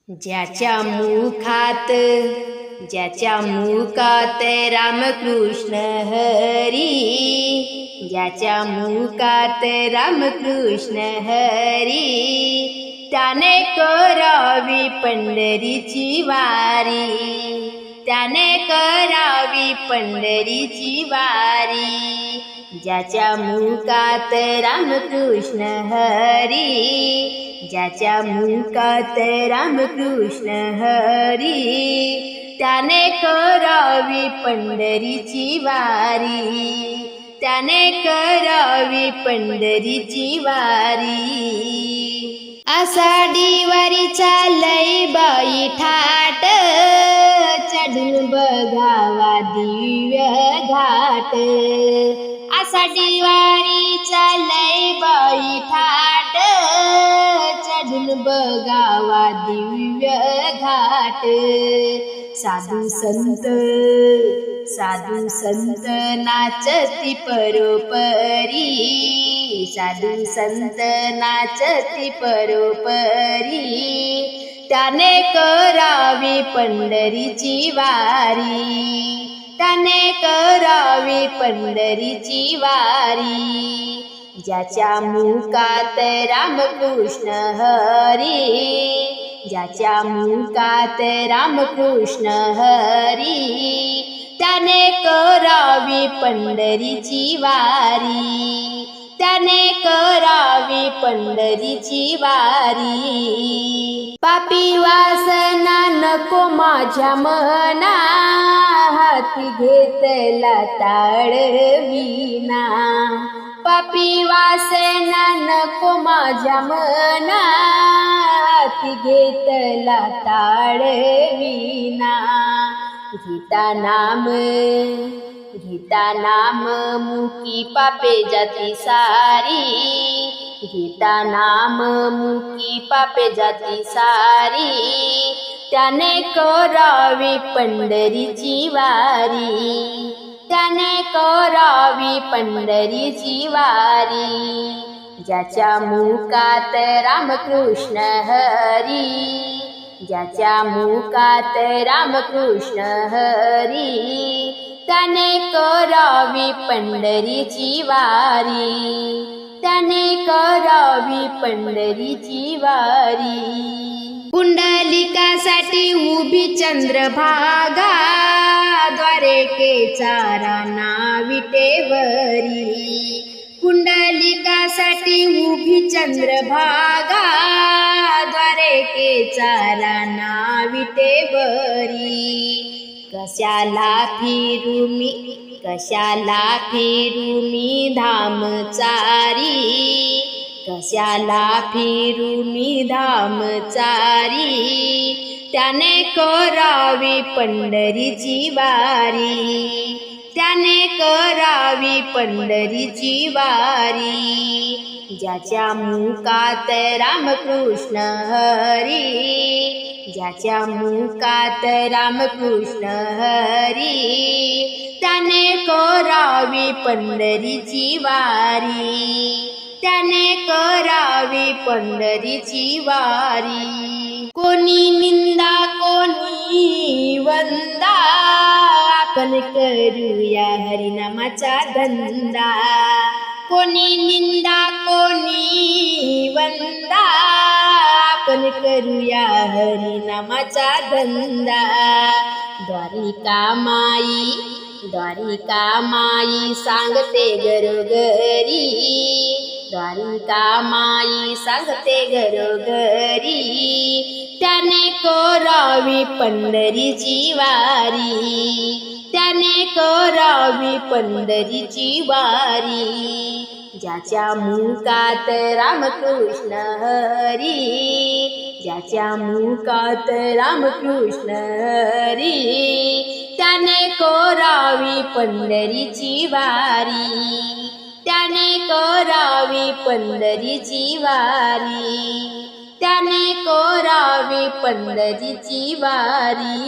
ज्याच्या मुखात रामकृष्ण हरी, ज्याच्या मुखात रामकृष्ण हरी, त्याने करावी पंढरीची वारी, त्याने करावी पंढरीची वारी. ज्याच्या मुखात रामकृष्ण हरी, ज्याच्या मुखात रामकृष्ण हरी, त्याने करावी पंढरीची वारी, त्याने करावी पंढरीची वारी. आषाढी वारी चालय बाई ठाट, चढून बघावा दिव्य घाट. आषाढी वारी चालय बाई ठाट, चढून बघावा दिव्य घाट. साधू संत नाचती परोपरी, साधू संत नाचती परोपरी, त्याने करावी पंढरीची वारी, त्याने करावी पंढरीची वारी. ज्याच्या मुखात रामकृष्ण हरी, ज्याच्या मुखात रामकृष्ण हरी, त्याने करावी पंढरीची वारी, त्याने करावी पंढरीची वारी. पापी वासना नको माझ्या मना, हाती घेतला ताळविना. पापी वासना नको माझ्या मना, हाती घेतला ताळविना. गीता नाम मुकी पापे जाती सारी, गीता नाम मुकी पापे जाती सारी, त्याने करावी पंढरीची वारी, त्याने करावी पंढरीची वारी. ज्याच्या मुखात रामकृष्ण हरी, ज्याच्या मुखात रामकृष्ण हरी, त्याने करावी पंढरीची वारी, त्याने करावी पंढरीची वारी. पुंडलिकासाठी उभी चंद्रभागा, द्वारकेचा राणा विटेवरी. पुंडलिकासाठी उभी चंद्रभागा, द्वारकेचा राणा विटेवरी. कशाला फिरू मी धाम चारी, कशाला फिरू मी धाम चारी, त्याने करावी पंढरीची वारी, त्याने करावी पंढरीची वारी. ज्याच्या मुखात रामकृष्ण हरी, ज्याच्या मुखात रामकृष्ण हरी, त्याने करावी पंढरीची वारी, त्याने करावी पंढरीची वारी. कोणी निंदा कोणी वंदा, आपण करूया हरिनामाचा धंदा. कोणी निंदा कोणी वंदा, आपण करूया हरिनामाचा धंदा. द्वारिका माई सांगते घरोघरी, द्वारिका माई सांगते घरोघरी, त्याने करावी पंढरीची वारी, त्याने करावी पंढरीची वारी. ज्याच्या मुखात रामकृष्ण हरी, ज्याच्या मुखात रामकृष्ण हरी, त्याने करावी पंढरीची वारी, त्याने करावी पंढरीची वारी, त्याने करावी पंढरीची वारी.